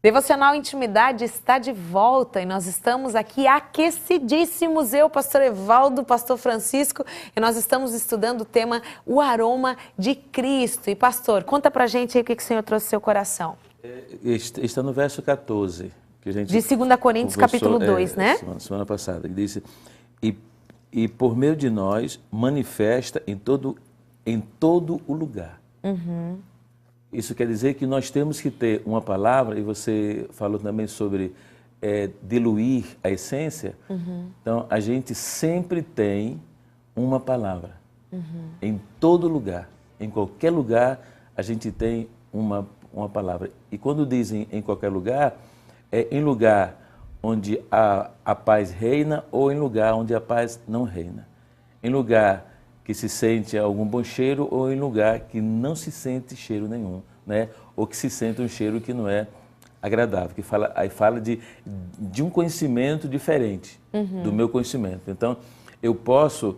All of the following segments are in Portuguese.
Devocional Intimidade está de volta e nós estamos aqui aquecidíssimos, eu, pastor Evaldo, pastor Francisco, e nós estamos estudando o tema O Aroma de Cristo. E pastor, conta pra gente aí o que o Senhor trouxe no seu coração. Está no verso 14. Que a gente de 2 Coríntios, capítulo 2, né? Semana passada, que disse, e por meio de nós manifesta em todo o lugar. Uhum. Isso quer dizer que nós temos que ter uma palavra, e você falou também sobre diluir a essência. Uhum. Então, a gente sempre tem uma palavra. Uhum. Em todo lugar, em qualquer lugar, a gente tem uma palavra. E quando dizem em qualquer lugar, é em lugar onde a paz reina ou em lugar onde a paz não reina. Em lugar que se sente algum bom cheiro ou em lugar que não se sente cheiro nenhum, né? Ou que se sente um cheiro que não é agradável, que aí fala de um conhecimento diferente do meu conhecimento. Então, eu posso,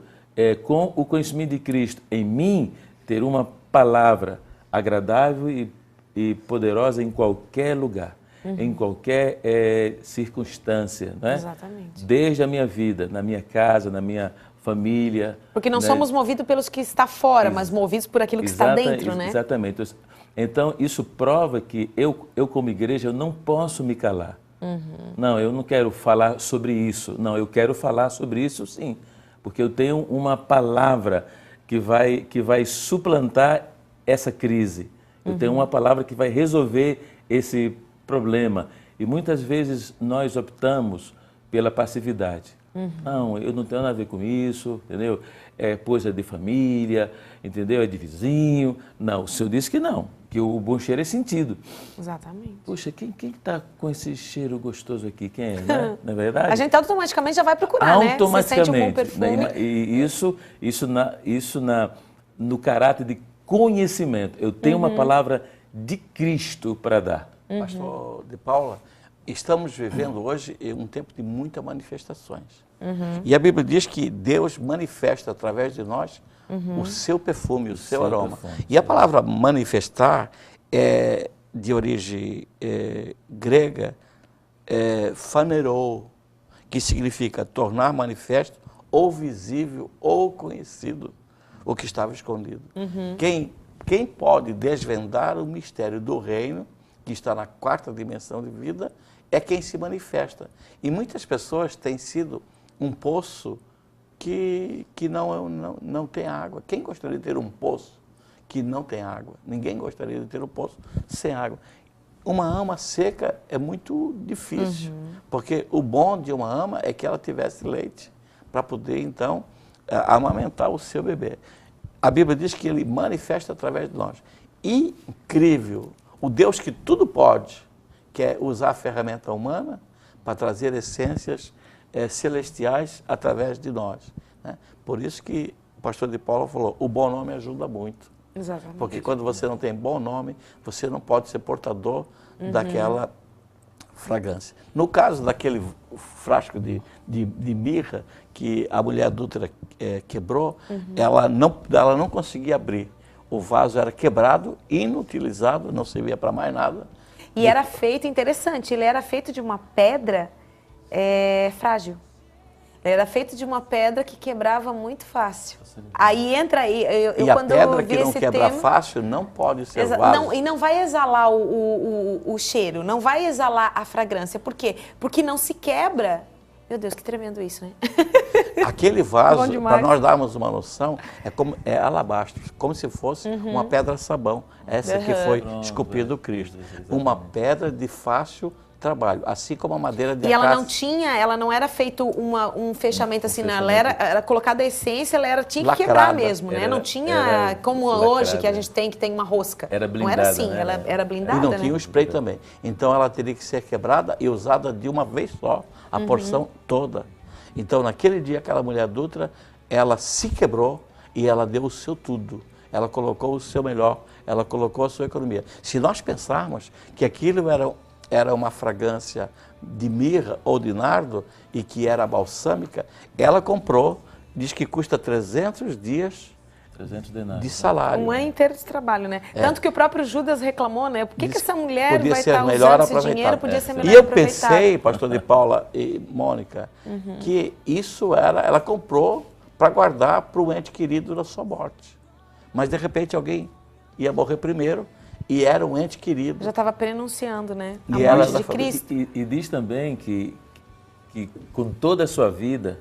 com o conhecimento de Cristo em mim, ter uma palavra agradável e poderosa em qualquer lugar, em qualquer circunstância, né? Exatamente. Desde a minha vida, na minha casa, na minha família. Porque não né? somos movidos pelos que está fora, mas movidos por aquilo que está dentro, né? Exatamente. Então, isso prova que eu como igreja, eu não posso me calar. Não, eu não quero falar sobre isso. Não, eu quero falar sobre isso sim. Porque eu tenho uma palavra que vai suplantar essa crise. Eu tenho uma palavra que vai resolver esse problema. E muitas vezes nós optamos pela passividade. Não, eu não tenho nada a ver com isso, entendeu? É coisa de família, entendeu? É de vizinho. Não, o senhor disse que não, que o bom cheiro é sentido. Exatamente. Puxa, quem está com esse cheiro gostoso aqui? Quem é, né? Não é verdade? A gente automaticamente já vai procurar, né? Automaticamente. Você sente um bom perfume. Né? E isso no caráter de conhecimento. Eu tenho uma palavra de Cristo para dar. Pastor de Paula, estamos vivendo hoje um tempo de muitas manifestações. E a Bíblia diz que Deus manifesta através de nós o seu perfume, o seu aroma. Perfume. E a palavra manifestar é de origem grega, phaneroo, que significa tornar manifesto ou visível ou conhecido o que estava escondido. Quem pode desvendar o mistério do reino, que está na 4ª dimensão de vida, é quem se manifesta. E muitas pessoas têm sido um poço que não tem água. Quem gostaria de ter um poço que não tem água? Ninguém gostaria de ter um poço sem água. Uma ama seca é muito difícil, porque o bom de uma ama é que ela tivesse leite para poder, então, amamentar o seu bebê. A Bíblia diz que ele manifesta através de nós. Incrível! O Deus que tudo pode, quer usar a ferramenta humana para trazer essências celestiais através de nós. Né? Por isso que o pastor de Paula falou, o bom nome ajuda muito. Exatamente. Porque quando você não tem bom nome, você não pode ser portador daquela fragrância. No caso daquele frasco de mirra que a mulher adúltera quebrou, ela não conseguia abrir. O vaso era quebrado, inutilizado, não servia para mais nada. E era feito, interessante, ele era feito de uma pedra frágil. Ele era feito de uma pedra que quebrava muito fácil. Aí entra aí, e a pedra que não quebra fácil não pode ser vaso. E não vai exalar o cheiro, não vai exalar a fragrância. Por quê? Porque não se quebra. Meu Deus, que tremendo isso, né? Aquele vaso, para nós darmos uma noção, é alabastro, como se fosse uma pedra sabão. Essa que foi esculpido Cristo. Uma pedra de fácil trabalho, assim como a madeira de acácia. E ela não era feito um fechamento assim, não, ela era colocada a essência, tinha que lacrada, quebrar mesmo, né? Não tinha como hoje que a gente tem uma rosca. Era blindada, não era assim, né? ela era blindada, E não tinha o spray também. Então ela teria que ser quebrada e usada de uma vez só, a porção toda. Então naquele dia aquela mulher adúltera, ela se quebrou e ela deu o seu tudo. Ela colocou o seu melhor, ela colocou a sua economia. Se nós pensarmos que aquilo era uma fragrância de mirra ou de nardo e que era balsâmica, ela comprou, diz que custa 300 dias 300 denários. De salário. Um ano inteiro de trabalho, né? Tanto que o próprio Judas reclamou, né? Por que essa mulher Podia vai ser estar melhor usando esse aproveitado. dinheiro? Podia ser melhor E eu aproveitado. pensei, pastor de Paula e Mônica, que isso ela comprou para guardar para o ente querido da sua morte. Mas de repente alguém ia morrer primeiro e era um ente querido. Já estava prenunciando, né? A E ela morte de Cristo. E diz também que com toda a sua vida,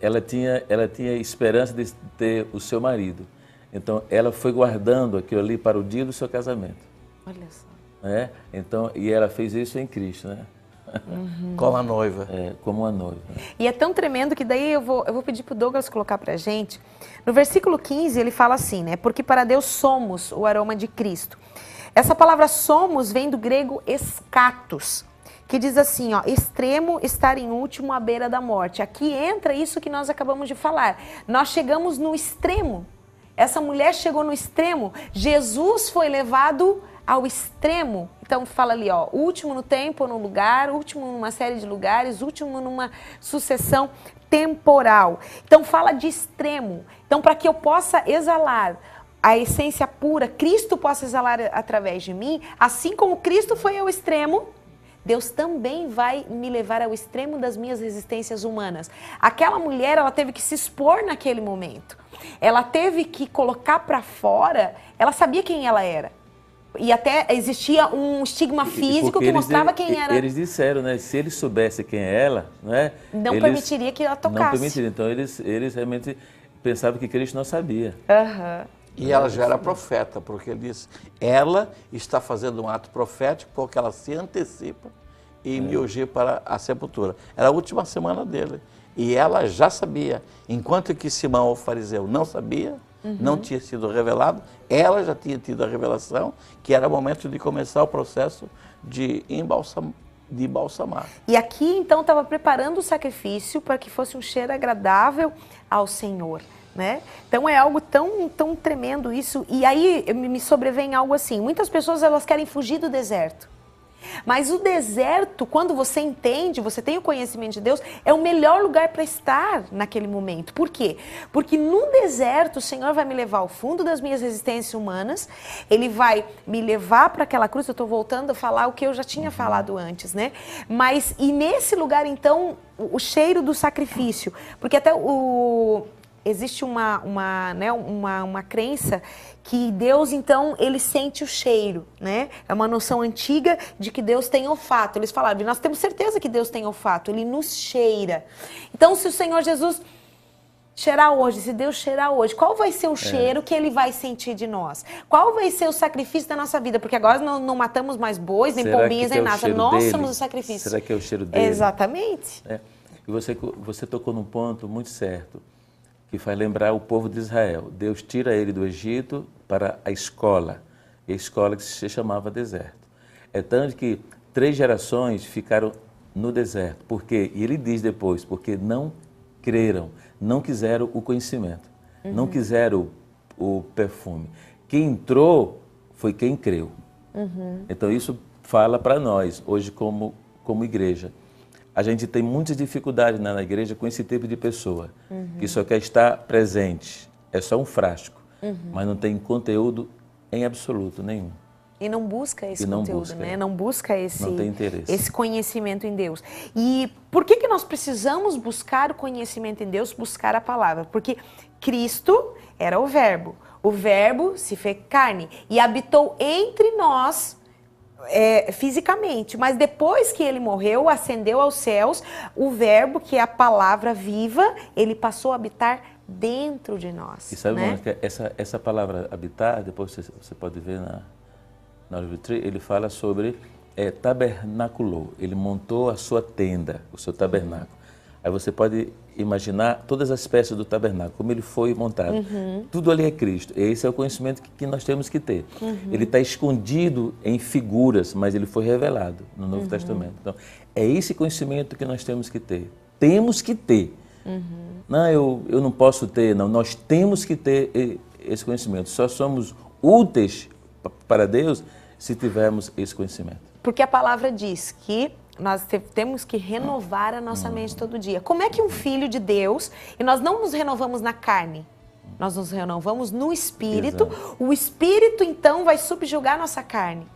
ela tinha esperança de ter o seu marido. Então, ela foi guardando aquilo ali para o dia do seu casamento. Olha só. Né? Então, e ela fez isso em Cristo, né? Como a noiva. Como uma noiva. E é tão tremendo que daí eu vou pedir para o Douglas colocar para a gente. No versículo 15 ele fala assim, né? Porque para Deus somos o aroma de Cristo. Essa palavra somos vem do grego escatos, que diz assim, ó, extremo, estar em último, à beira da morte. Aqui entra isso que nós acabamos de falar. Nós chegamos no extremo. Essa mulher chegou no extremo. Jesus foi levado ao extremo. Então fala ali, ó, último no tempo, no lugar, último numa série de lugares, último numa sucessão temporal. Então fala de extremo. Então para que eu possa exalar a essência pura, Cristo possa exalar através de mim, assim como Cristo foi ao extremo, Deus também vai me levar ao extremo das minhas resistências humanas. Aquela mulher, ela teve que se expor naquele momento. Ela teve que colocar para fora, ela sabia quem ela era. E até existia um estigma físico que mostrava quem era. Eles disseram, né? Se eles soubessem quem é ela, né? Não permitiria que ela tocasse. Não permitiria. Então eles realmente pensavam que Cristo não sabia. E ela já era profeta, porque ele disse, ela está fazendo um ato profético porque ela se antecipa e me urgir para a sepultura. Era a última semana dele. E ela já sabia. Enquanto que Simão, o fariseu, não sabia, não tinha sido revelado, ela já tinha tido a revelação que era o momento de começar o processo de embalsamar. E aqui, então, estava preparando o sacrifício para que fosse um cheiro agradável ao Senhor. Né? Então é algo tão tremendo isso. E aí me sobrevém algo assim. Muitas pessoas elas querem fugir do deserto. Mas o deserto, quando você entende, você tem o conhecimento de Deus, é o melhor lugar para estar naquele momento. Por quê? Porque no deserto o Senhor vai me levar ao fundo das minhas resistências humanas, Ele vai me levar para aquela cruz. Eu estou voltando a falar o que eu já tinha falado antes, né? Mas, e nesse lugar então, o cheiro do sacrifício, porque até existe uma crença que Deus, então, ele sente o cheiro, né? É uma noção antiga de que Deus tem olfato. Eles falaram, nós temos certeza que Deus tem olfato, Ele nos cheira. Então, se o Senhor Jesus cheirar hoje, se Deus cheirar hoje, qual vai ser o cheiro que Ele vai sentir de nós? Qual vai ser o sacrifício da nossa vida? Porque agora nós não matamos mais bois, nem pombinhas, nem nada. Nós somos o sacrifício. Será que é o cheiro dele? Exatamente. E você tocou num ponto muito certo, que faz lembrar o povo de Israel. Deus tira ele do Egito para a escola, e a escola que se chamava deserto. É tanto que 3 gerações ficaram no deserto. Por quê? E ele diz depois, porque não creram, não quiseram o conhecimento, não quiseram o perfume. Quem entrou foi quem creu. Então isso fala para nós, hoje como igreja. A gente tem muitas dificuldades na igreja com esse tipo de pessoa, que só quer estar presente. É só um frasco, mas não tem conteúdo em absoluto nenhum. E não busca esse conteúdo, né? Não busca esse conhecimento em Deus. E por que nós precisamos buscar o conhecimento em Deus, buscar a palavra? Porque Cristo era o Verbo se fez carne e habitou entre nós fisicamente, mas depois que ele morreu, ascendeu aos céus, o Verbo, que é a palavra viva, ele passou a habitar dentro de nós. E sabe, né? Mônica, essa palavra habitar, depois você pode ver na livro 3, ele fala sobre tabernaculou, ele montou a sua tenda, o seu tabernáculo. Aí você pode imaginar todas as peças do tabernáculo, como ele foi montado. Tudo ali é Cristo. Esse é o conhecimento que nós temos que ter. Ele está escondido em figuras, mas ele foi revelado no Novo Testamento. Então, é esse conhecimento que nós temos que ter. Temos que ter. Não, eu não posso ter, não. Nós temos que ter esse conhecimento. Só somos úteis para Deus se tivermos esse conhecimento. Porque a palavra diz que nós temos que renovar a nossa mente todo dia. Como é que um filho de Deus, e nós não nos renovamos na carne, Nós nos renovamos no Espírito. Exato. O Espírito, então, vai subjugar a nossa carne.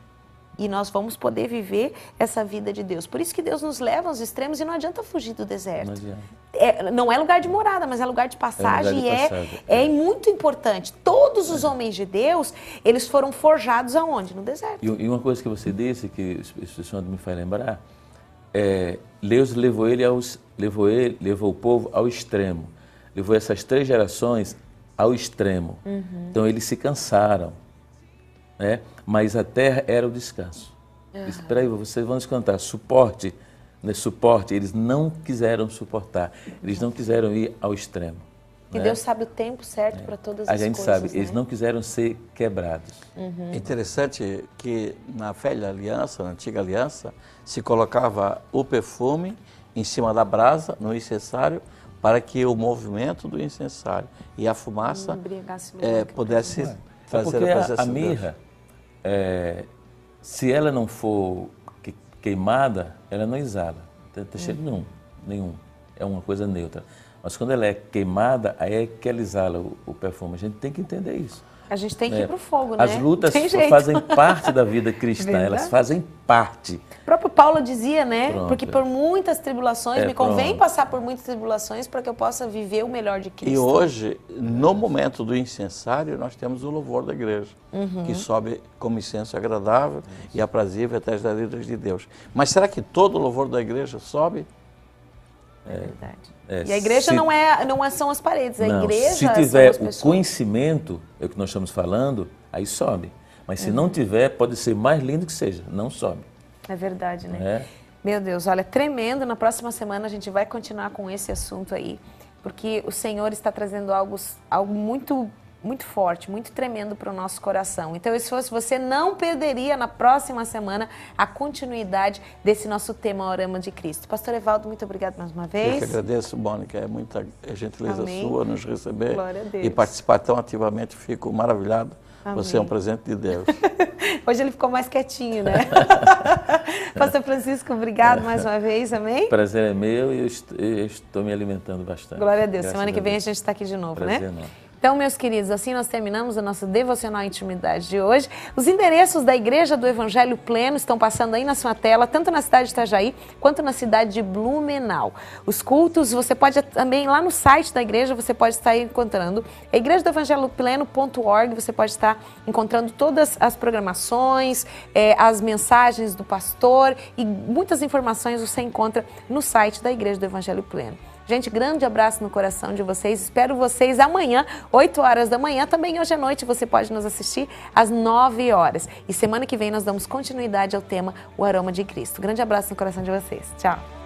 E nós vamos poder viver essa vida de Deus. Por isso que Deus nos leva aos extremos e não adianta fugir do deserto. Não adianta. Não é lugar de morada, mas é lugar de passagem. É muito importante. Todos os homens de Deus, eles foram forjados aonde? No deserto. E uma coisa que você disse, que o Senhor me faz lembrar, Deus levou o povo ao extremo. Levou essas 3 gerações ao extremo. Então eles se cansaram, né? Mas a terra era o descanso. Espera aí, vocês vão nos cantar. Suporte, eles não quiseram suportar. Eles não quiseram ir ao extremo. E né? Deus sabe o tempo certo para todas as coisas. A gente sabe, eles não quiseram ser quebrados. É interessante que na velha aliança, na antiga aliança, se colocava o perfume em cima da brasa, no incensário, para que o movimento do incensário e a fumaça pudesse trazer a presença de Deus. A mirra, se ela não for queimada, ela não exala. Não tem cheiro nenhum. É uma coisa neutra. Mas quando ela é queimada, aí é que ela exala o perfume. A gente tem que entender isso. A gente tem que ir para o fogo, né? As lutas fazem parte da vida cristã, elas fazem parte. O próprio Paulo dizia, né? Pronto, porque por muitas tribulações, me convém passar por muitas tribulações para que eu possa viver o melhor de Cristo. E hoje, no momento do incensário, nós temos o louvor da igreja, que sobe como incenso agradável e aprazível até as narinas de Deus. Mas será que todo o louvor da igreja sobe? É verdade. E a igreja não são as paredes, a igreja se tiver são as pessoas. O conhecimento, é o que nós estamos falando, aí sobe. Mas se não tiver, pode ser mais lindo que seja, não sobe. É verdade, né? Meu Deus, olha, tremendo. Na próxima semana a gente vai continuar com esse assunto aí, porque o Senhor está trazendo algo muito forte, muito tremendo para o nosso coração. Então, se fosse você, não perderia na próxima semana a continuidade desse nosso tema Orama de Cristo. Pastor Evaldo, muito obrigado mais uma vez. Eu que agradeço, Mônica, é muita gentileza sua nos receber. Glória a Deus. E participar tão ativamente, fico maravilhado. Amém. Você é um presente de Deus. Hoje ele ficou mais quietinho, né? Pastor Francisco, obrigado mais uma vez, amém? O prazer é meu e eu estou me alimentando bastante. Glória a Deus. Semana que vem a gente está aqui de novo, prazer, né? Então, meus queridos, assim nós terminamos o nosso Devocional Intimidade de hoje. Os endereços da Igreja do Evangelho Pleno estão passando aí na sua tela, tanto na cidade de Itajaí, quanto na cidade de Blumenau. Os cultos, você pode também, lá no site da igreja, você pode estar encontrando. A igreja do Evangelho Pleno.org, você pode estar encontrando todas as programações, as mensagens do pastor e muitas informações você encontra no site da Igreja do Evangelho Pleno. Gente, grande abraço no coração de vocês. Espero vocês amanhã, 8 horas da manhã. Também hoje à noite você pode nos assistir às 9 horas. E semana que vem nós damos continuidade ao tema O Aroma de Cristo. Grande abraço no coração de vocês. Tchau.